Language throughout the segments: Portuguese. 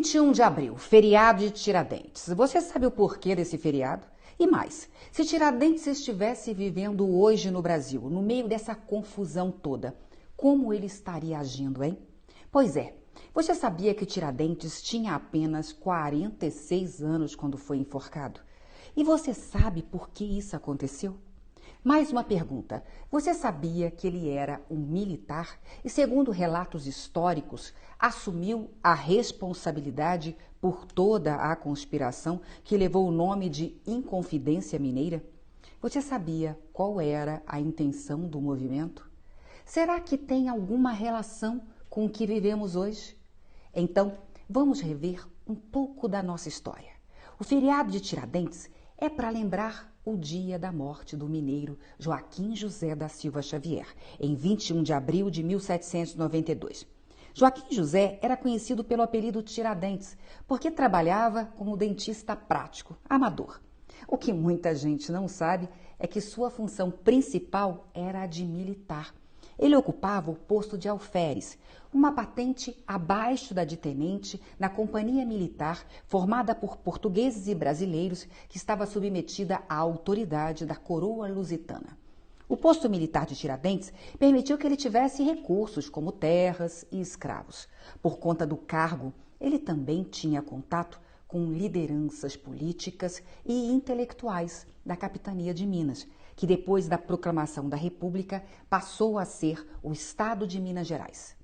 21 de abril, feriado de Tiradentes. Você sabe o porquê desse feriado? E mais, se Tiradentes estivesse vivendo hoje no Brasil, no meio dessa confusão toda, como ele estaria agindo, hein? Pois é, você sabia que Tiradentes tinha apenas 46 anos quando foi enforcado? E você sabe por que isso aconteceu? Mais uma pergunta. Você sabia que ele era um militar e, segundo relatos históricos, assumiu a responsabilidade por toda a conspiração que levou o nome de Inconfidência Mineira? Você sabia qual era a intenção do movimento? Será que tem alguma relação com o que vivemos hoje? Então, vamos rever um pouco da nossa história. O feriado de Tiradentes é para lembrar o dia da morte do mineiro Joaquim José da Silva Xavier, em 21 de abril de 1792. Joaquim José era conhecido pelo apelido Tiradentes, porque trabalhava como dentista prático, amador. O que muita gente não sabe é que sua função principal era a de militar. Ele ocupava o posto de alferes, uma patente abaixo da de tenente na companhia militar formada por portugueses e brasileiros que estava submetida à autoridade da coroa lusitana. O posto militar de Tiradentes permitiu que ele tivesse recursos como terras e escravos. Por conta do cargo, ele também tinha contato com lideranças políticas e intelectuais da capitania de Minas, que depois da proclamação da República passou a ser o Estado de Minas Gerais.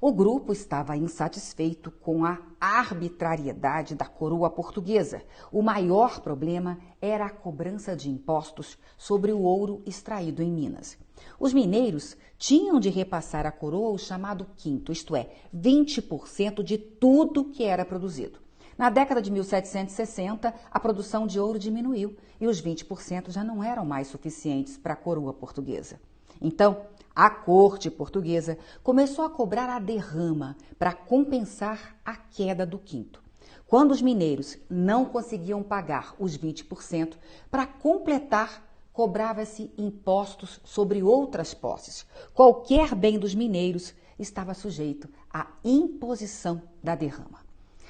O grupo estava insatisfeito com a arbitrariedade da coroa portuguesa. O maior problema era a cobrança de impostos sobre o ouro extraído em Minas. Os mineiros tinham de repassar à coroa o chamado quinto, isto é, 20% de tudo que era produzido. Na década de 1760, a produção de ouro diminuiu e os 20% já não eram mais suficientes para a coroa portuguesa. Então, a corte portuguesa começou a cobrar a derrama para compensar a queda do quinto. Quando os mineiros não conseguiam pagar os 20%, para completar, cobrava-se impostos sobre outras posses. Qualquer bem dos mineiros estava sujeito à imposição da derrama.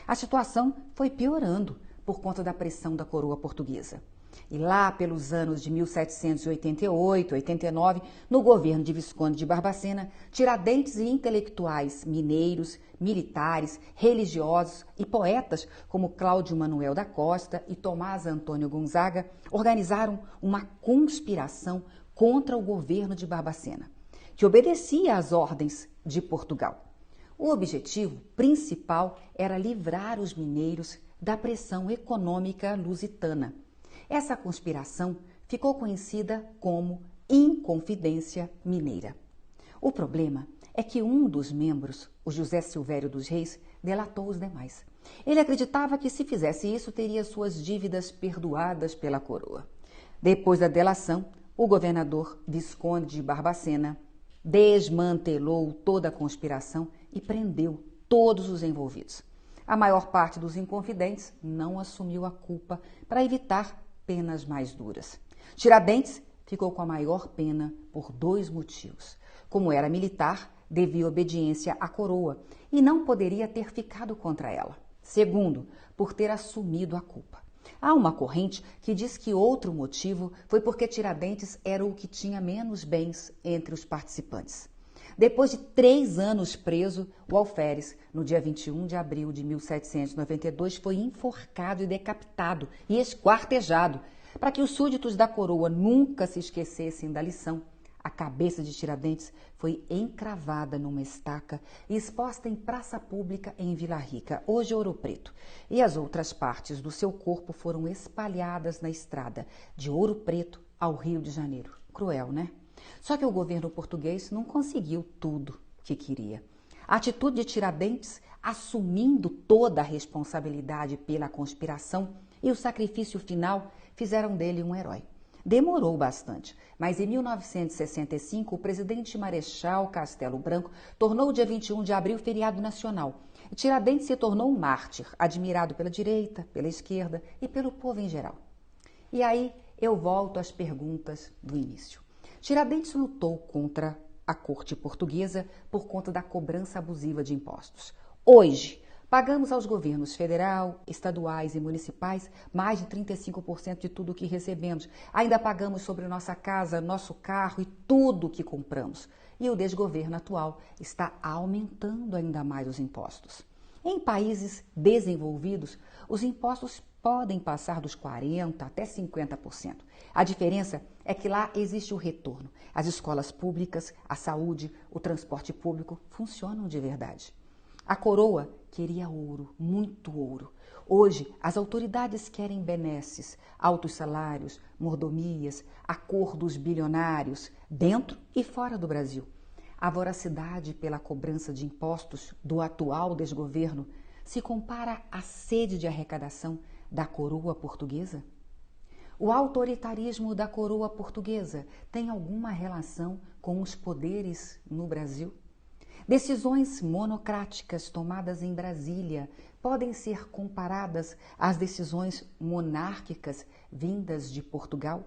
A situação foi piorando por conta da pressão da coroa portuguesa. E lá pelos anos de 1788, 89, no governo de Visconde de Barbacena, Tiradentes e intelectuais mineiros, militares, religiosos e poetas como Cláudio Manuel da Costa e Tomás Antônio Gonzaga organizaram uma conspiração contra o governo de Barbacena, que obedecia às ordens de Portugal. O objetivo principal era livrar os mineiros da pressão econômica lusitana. Essa conspiração ficou conhecida como Inconfidência Mineira. O problema é que um dos membros, o José Silvério dos Reis, delatou os demais. Ele acreditava que se fizesse isso teria suas dívidas perdoadas pela coroa. Depois da delação, o governador Visconde de Barbacena desmantelou toda a conspiração e prendeu todos os envolvidos. A maior parte dos inconfidentes não assumiu a culpa para evitar penas mais duras. Tiradentes ficou com a maior pena por 2 motivos. Como era militar, devia obediência à coroa e não poderia ter ficado contra ela. Segundo, por ter assumido a culpa. Há uma corrente que diz que outro motivo foi porque Tiradentes era o que tinha menos bens entre os participantes. Depois de 3 anos preso, o alferes, no dia 21 de abril de 1792, foi enforcado e decapitado e esquartejado. Para que os súditos da coroa nunca se esquecessem da lição, a cabeça de Tiradentes foi encravada numa estaca e exposta em praça pública em Vila Rica, hoje Ouro Preto. E as outras partes do seu corpo foram espalhadas na estrada de Ouro Preto ao Rio de Janeiro. Cruel, né? Só que o governo português não conseguiu tudo que queria. A atitude de Tiradentes, assumindo toda a responsabilidade pela conspiração e o sacrifício final, fizeram dele um herói. Demorou bastante, mas em 1965 o presidente Marechal Castelo Branco tornou o dia 21 de abril feriado nacional. E Tiradentes se tornou um mártir, admirado pela direita, pela esquerda e pelo povo em geral. E aí eu volto às perguntas do início. Tiradentes lutou contra a corte portuguesa por conta da cobrança abusiva de impostos. Hoje, Pagamos aos governos federal, estaduais e municipais mais de 35% de tudo o que recebemos. Ainda pagamos sobre nossa casa, nosso carro e tudo o que compramos. E o desgoverno atual está aumentando ainda mais os impostos. Em países desenvolvidos, os impostos podem passar dos 40% até 50%. A diferença é que lá existe o retorno. As escolas públicas, a saúde, o transporte público funcionam de verdade. A coroa queria ouro, muito ouro. Hoje, as autoridades querem benesses, altos salários, mordomias, acordos bilionários, dentro e fora do Brasil. A voracidade pela cobrança de impostos do atual desgoverno se compara à sede de arrecadação da coroa portuguesa? O autoritarismo da coroa portuguesa tem alguma relação com os poderes no Brasil? Decisões monocráticas tomadas em Brasília podem ser comparadas às decisões monárquicas vindas de Portugal?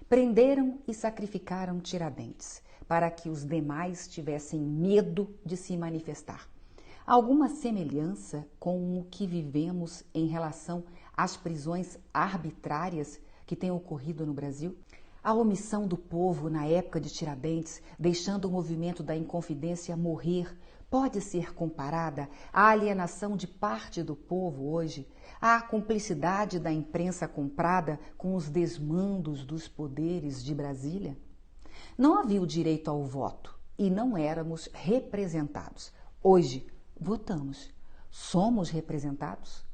Prenderam e sacrificaram Tiradentes para que os demais tivessem medo de se manifestar. Alguma semelhança com o que vivemos em relação às prisões arbitrárias que têm ocorrido no Brasil? A omissão do povo na época de Tiradentes, deixando o movimento da Inconfidência morrer, pode ser comparada à alienação de parte do povo hoje, à cumplicidade da imprensa comprada com os desmandos dos poderes de Brasília? Não havia o direito ao voto e não éramos representados. Hoje, votamos. Somos representados?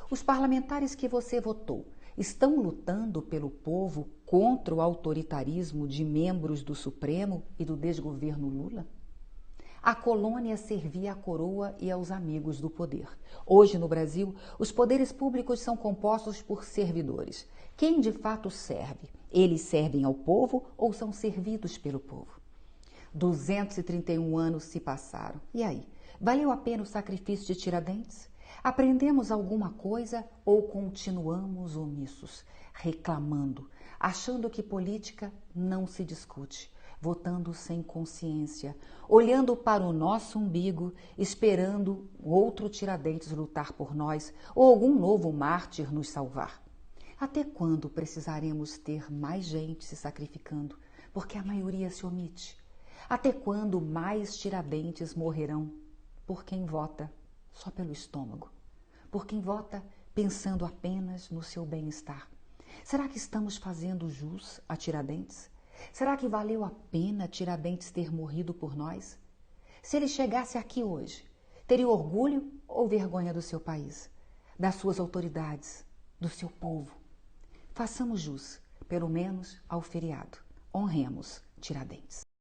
Os parlamentares que você votou estão lutando pelo povo contra o autoritarismo de membros do Supremo e do desgoverno Lula? A colônia servia à coroa e aos amigos do poder. Hoje, no Brasil, os poderes públicos são compostos por servidores. Quem de fato serve? Eles servem ao povo ou são servidos pelo povo? 231 anos se passaram. E aí? Valeu a pena o sacrifício de Tiradentes? Aprendemos alguma coisa ou continuamos omissos, reclamando, achando que política não se discute, votando sem consciência, olhando para o nosso umbigo, esperando outro Tiradentes lutar por nós ou algum novo mártir nos salvar? Até quando precisaremos ter mais gente se sacrificando, porque a maioria se omite? Até quando mais Tiradentes morrerão por quem vota só pelo estômago? Por quem vota pensando apenas no seu bem-estar? Será que estamos fazendo jus a Tiradentes? Será que valeu a pena Tiradentes ter morrido por nós? Se ele chegasse aqui hoje, teria orgulho ou vergonha do seu país, das suas autoridades, do seu povo? Façamos jus, pelo menos ao feriado. Honremos Tiradentes.